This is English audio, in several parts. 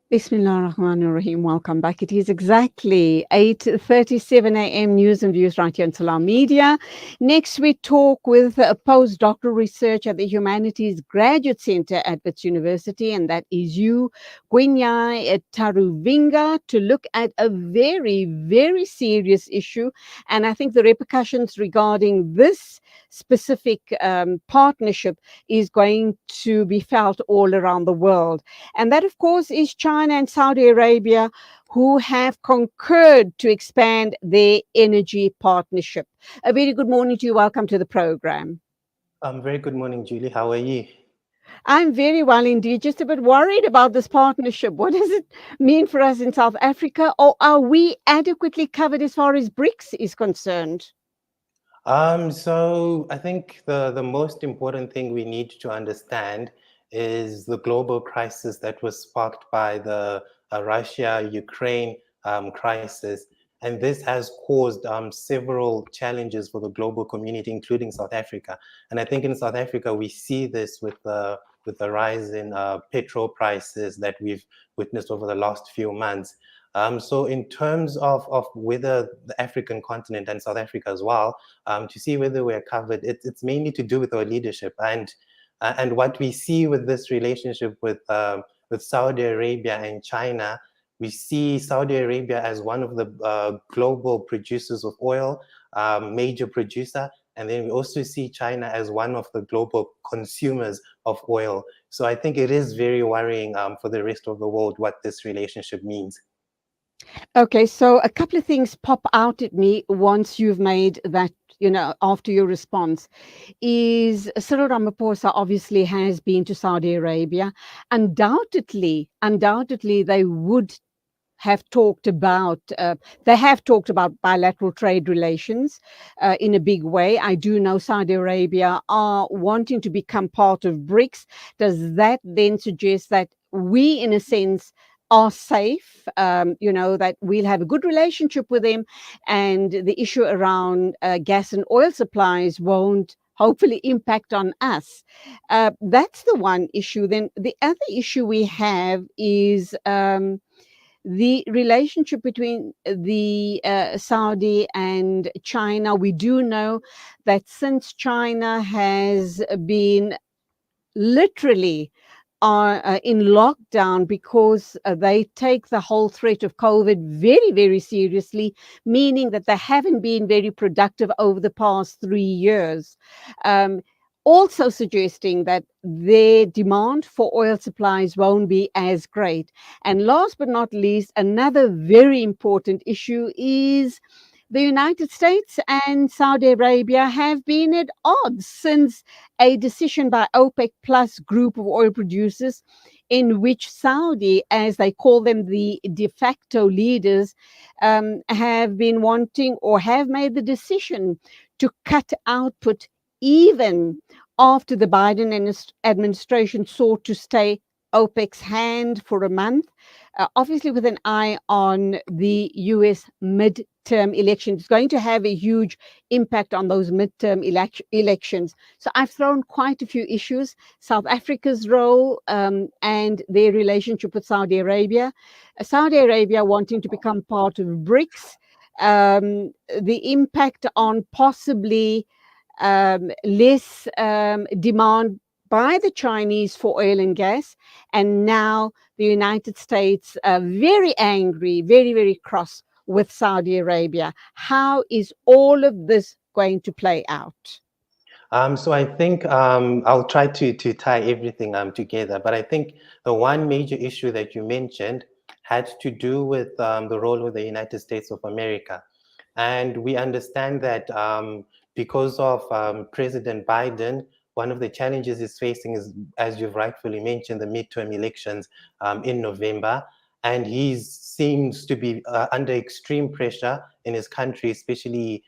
Bismillah ar-Rahman ar-Rahim. Welcome back. It is exactly 8:37 a.m. News and views right here on Salam Media. Next, we talk with a postdoctoral research at the Humanities Graduate Centre at Wits University, and that is you, Gwinyai Taruvinga, to look at a very, very serious issue. And I think the repercussions regarding this specific partnership is going to be felt all around the world. And that, of course, is China and Saudi Arabia, who have concurred to expand their energy partnership. A very good morning to you. Welcome to the program. Very good morning, Julie. How are you? I'm very well indeed, just a bit worried about this partnership. What does it mean for us in South Africa? Or are we adequately covered as far as BRICS is concerned? So I think the most important thing we need to understand is the global crisis that was sparked by the Russia-Ukraine crisis. And this has caused several challenges for the global community, including South Africa. And I think in South Africa, we see this with the rise in petrol prices that we've witnessed over the last few months. So in terms of whether the African continent and South Africa as well, to see whether we're covered, it's mainly to do with our leadership and what we see with this relationship with Saudi Arabia and China. We see Saudi Arabia as one of the global producers of oil, major producer, and then we also see China as one of the global consumers of oil. So I think it is very worrying for the rest of the world what this relationship means. Okay, so a couple of things pop out at me once you've made that, after your response, is Cyril Ramaphosa obviously has been to Saudi Arabia. Undoubtedly, they have talked about bilateral trade relations in a big way. I do know Saudi Arabia are wanting to become part of BRICS. Does that then suggest that we, in a sense, are safe, that we'll have a good relationship with them, and the issue around gas and oil supplies won't hopefully impact on us? That's the one issue. Then the other issue we have is the relationship between the Saudi and China. We do know that since China has been literally in lockdown because they take the whole threat of COVID very, very seriously, meaning that they haven't been very productive over the past 3 years. Um, Also suggesting that their demand for oil supplies won't be as great. And last but not least, another very important issue is the United States and Saudi Arabia have been at odds since a decision by OPEC Plus group of oil producers, in which Saudi, as they call them, the de facto leaders, have been wanting or have made the decision to cut output even after the Biden administration sought to stay OPEC's hand for a month, obviously with an eye on the US midterm election. It's going to have a huge impact on those midterm elections. So I've thrown quite a few issues: South Africa's role and their relationship with Saudi Arabia, Saudi Arabia wanting to become part of BRICS, the impact on possibly less demand by the Chinese for oil and gas, and now the United States very angry, very, very cross with Saudi Arabia. How is all of this going to play out? So I think I'll try to tie everything together. But I think the one major issue that you mentioned had to do with the role of the United States of America. And we understand that because of President Biden, one of the challenges he's facing is, as you've rightfully mentioned, the midterm elections in November. And he seems to be under extreme pressure in his country, especially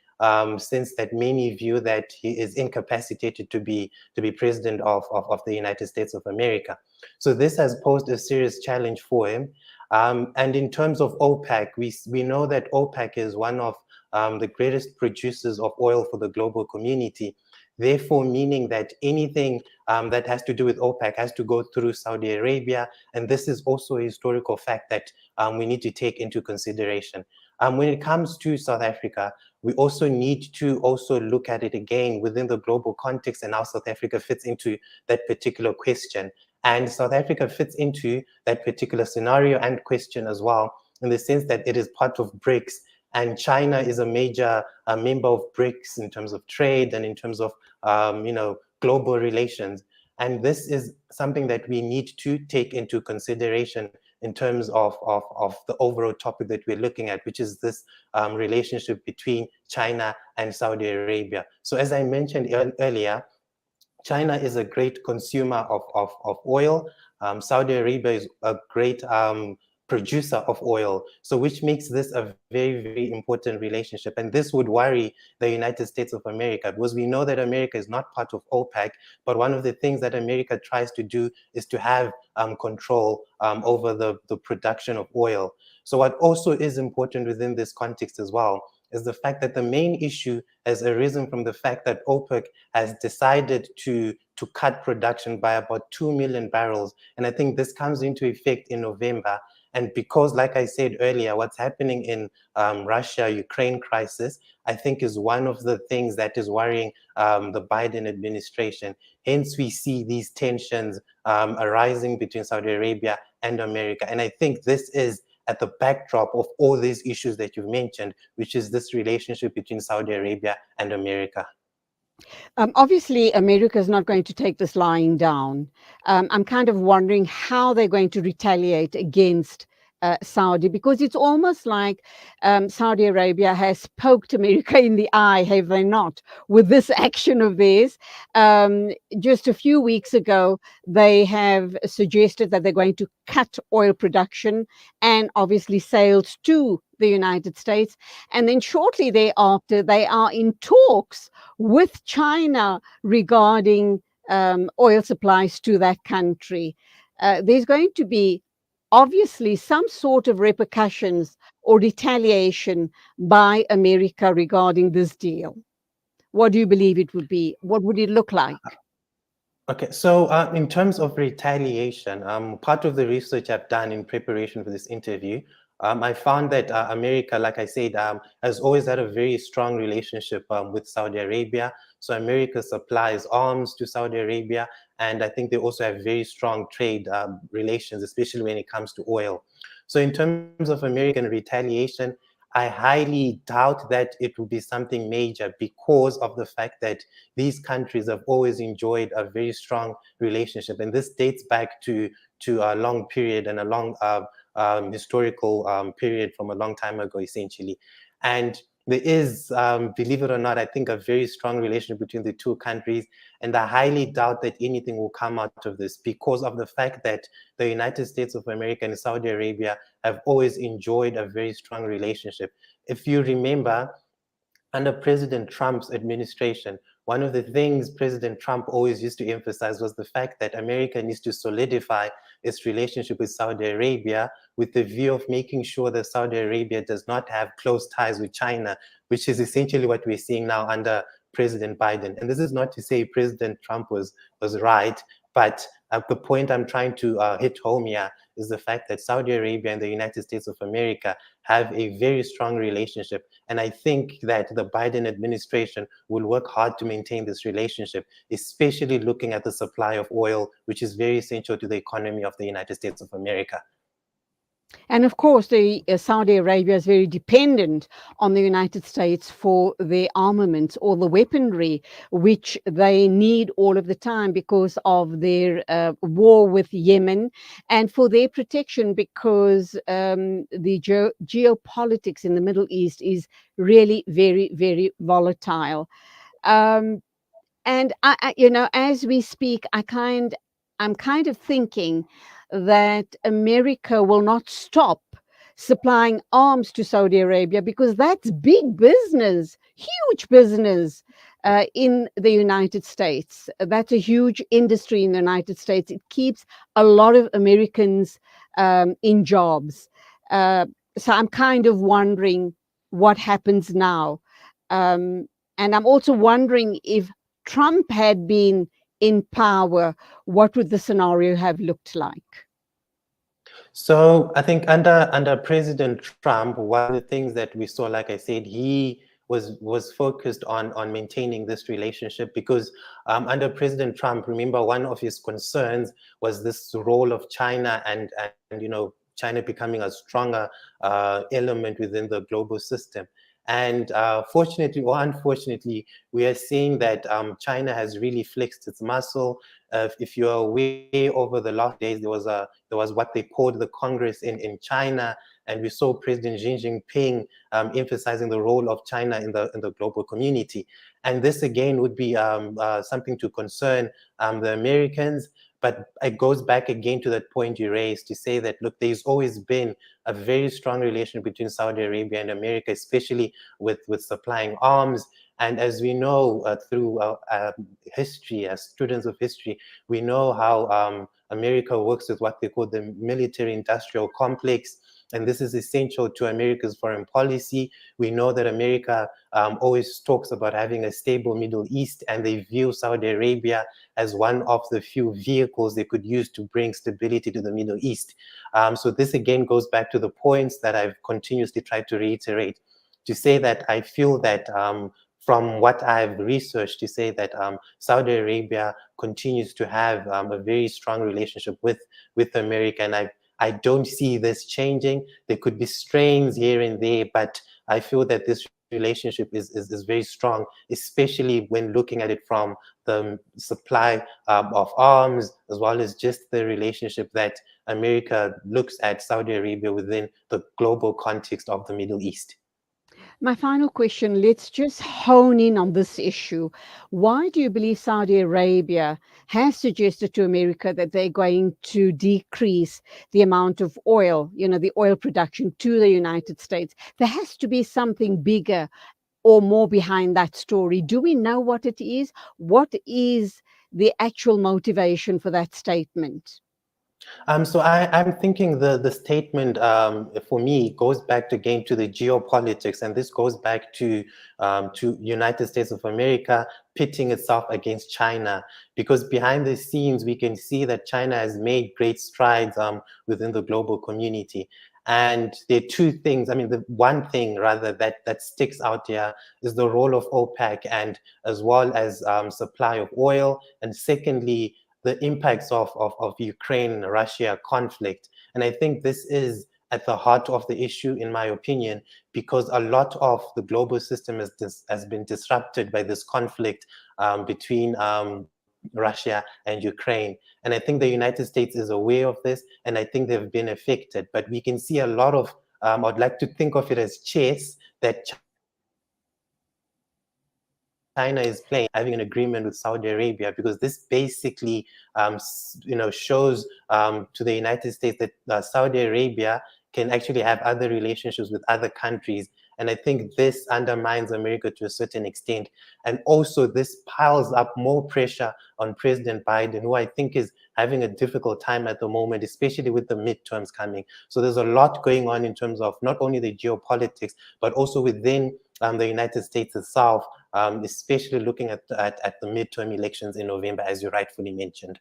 since that many view that he is incapacitated to be president of the United States of America. So this has posed a serious challenge for him. And in terms of OPEC, we know that OPEC is one of the greatest producers of oil for the global community. therefore meaning that anything that has to do with OPEC has to go through Saudi Arabia. And this is also a historical fact that we need to take into consideration. When it comes to South Africa, we also need to also look at it again within the global context and how South Africa fits into that particular question. And South Africa fits into that particular scenario and question as well, in the sense that it is part of BRICS, and China is a major member of BRICS in terms of trade and in terms of global relations. And this is something that we need to take into consideration in terms of the overall topic that we're looking at, which is this relationship between China and Saudi Arabia. So as I mentioned earlier, China is a great consumer of oil. Saudi Arabia is a great producer of oil. So which makes this a very, very important relationship. And this would worry the United States of America, because we know that America is not part of OPEC, but one of the things that America tries to do is to have control over the production of oil. So what also is important within this context as well is the fact that the main issue has arisen from the fact that OPEC has decided to cut production by about 2 million barrels. And I think this comes into effect in November. And because, like I said earlier, what's happening in Russia-Ukraine crisis, I think is one of the things that is worrying the Biden administration. Hence, we see these tensions arising between Saudi Arabia and America. And I think this is at the backdrop of all these issues that you've mentioned, which is this relationship between Saudi Arabia and America. Obviously, America is not going to take this lying down. I'm kind of wondering how they're going to retaliate against Saudi, because it's almost like Saudi Arabia has poked America in the eye, have they not, with this action of theirs. Just a few weeks ago, they have suggested that they're going to cut oil production and obviously sales to the United States. And then shortly thereafter, they are in talks with China regarding oil supplies to that country. There's going to be obviously some sort of repercussions or retaliation by America regarding this deal. What do you believe it would be? What would it look like? Okay, so in terms of retaliation, part of the research I've done in preparation for this interview, I found that America, like I said, has always had a very strong relationship with Saudi Arabia. So America supplies arms to Saudi Arabia, and I think they also have very strong trade relations, especially when it comes to oil. So in terms of American retaliation, I highly doubt that it will be something major, because of the fact that these countries have always enjoyed a very strong relationship. And this dates back to a long period and a long historical period from a long time ago, essentially. And there is, believe it or not, I think a very strong relationship between the two countries. And I highly doubt that anything will come out of this, because of the fact that the United States of America and Saudi Arabia have always enjoyed a very strong relationship. If you remember, under President Trump's administration, one of the things President Trump always used to emphasize was the fact that America needs to solidify its relationship with Saudi Arabia, with the view of making sure that Saudi Arabia does not have close ties with China, which is essentially what we're seeing now under President Biden. And this is not to say President Trump was right, but the point I'm trying to hit home here is the fact that Saudi Arabia and the United States of America have a very strong relationship. And I think that the Biden administration will work hard to maintain this relationship, especially looking at the supply of oil, which is very essential to the economy of the United States of America. And of course, the Saudi Arabia is very dependent on the United States for their armaments or the weaponry, which they need all of the time because of their war with Yemen, and for their protection, because the geopolitics in the Middle East is really very, very volatile. And as we speak, I'm kind of thinking that America will not stop supplying arms to Saudi Arabia, because that's big business, huge business in the United States. That's a huge industry in the United States. It keeps a lot of Americans in jobs. So I'm kind of wondering what happens now. And I'm also wondering if Trump had been in power, what would the scenario have looked like? So I think under President Trump, one of the things that we saw, like I said, he was focused on maintaining this relationship because under President Trump, remember, one of his concerns was this role of China and China becoming a stronger element within the global system. And fortunately or unfortunately, we are seeing that China has really flexed its muscle. If you're aware, over the last days, there was what they called the Congress in China, and we saw President Xi Jinping emphasizing the role of China in the global community. And this again would be something to concern the Americans. But it goes back again to that point you raised to say that, look, there's always been a very strong relation between Saudi Arabia and America, especially with supplying arms. And as we know through history, as students of history, we know how America works with what they call the military-industrial complex. And this is essential to America's foreign policy. We know that America always talks about having a stable Middle East, and they view Saudi Arabia as one of the few vehicles they could use to bring stability to the Middle East. So this again goes back to the points that I've continuously tried to reiterate, to say that I feel that from what I've researched, to say that Saudi Arabia continues to have a very strong relationship with America, and I don't see this changing. There could be strains here and there, but I feel that this relationship is very strong, especially when looking at it from the supply of arms, as well as just the relationship that America looks at Saudi Arabia within the global context of the Middle East. My final question, let's just hone in on this issue. Why do you believe Saudi Arabia has suggested to America that they're going to decrease the amount of oil, the oil production to the United States? There has to be something bigger or more behind that story. Do we know what it is? What is the actual motivation for that statement? So I'm thinking the statement for me goes back again to the geopolitics, and this goes back to United States of America pitting itself against China, because behind the scenes we can see that China has made great strides within the global community. And there are two things. I mean, the one thing rather that sticks out here is the role of OPEC, and as well as supply of oil, and secondly, the impacts of Ukraine-Russia conflict. And I think this is at the heart of the issue, in my opinion, because a lot of the global system has been disrupted by this conflict between Russia and Ukraine. And I think the United States is aware of this, and I think they've been affected. But we can see a lot of, I'd like to think of it as chess, that China is playing, having an agreement with Saudi Arabia, because this basically, shows to the United States that Saudi Arabia can actually have other relationships with other countries. And I think this undermines America to a certain extent. And also this piles up more pressure on President Biden, who I think is having a difficult time at the moment, especially with the midterms coming. So there's a lot going on in terms of not only the geopolitics, but also within the United States itself, especially looking at the midterm elections in November, as you rightfully mentioned.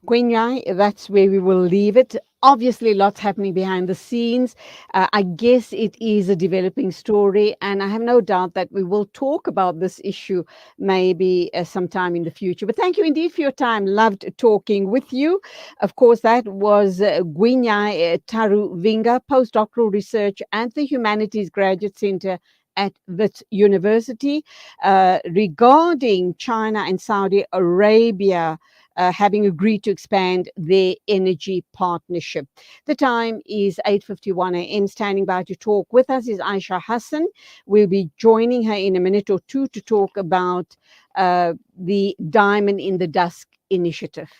Gwinyai, that's where we will leave it. Obviously, lots happening behind the scenes. I guess it is a developing story, and I have no doubt that we will talk about this issue maybe sometime in the future. But thank you indeed for your time. Loved talking with you. Of course, that was Gwinyai Taruvinga, Postdoctoral Research at the Humanities Graduate Centre at Wits University, regarding China and Saudi Arabia having agreed to expand their energy partnership. The time is 8:51 a.m. Standing by to talk with us is Aisha Hassan. We'll be joining her in a minute or two to talk about the Diamond in the Dusk initiative.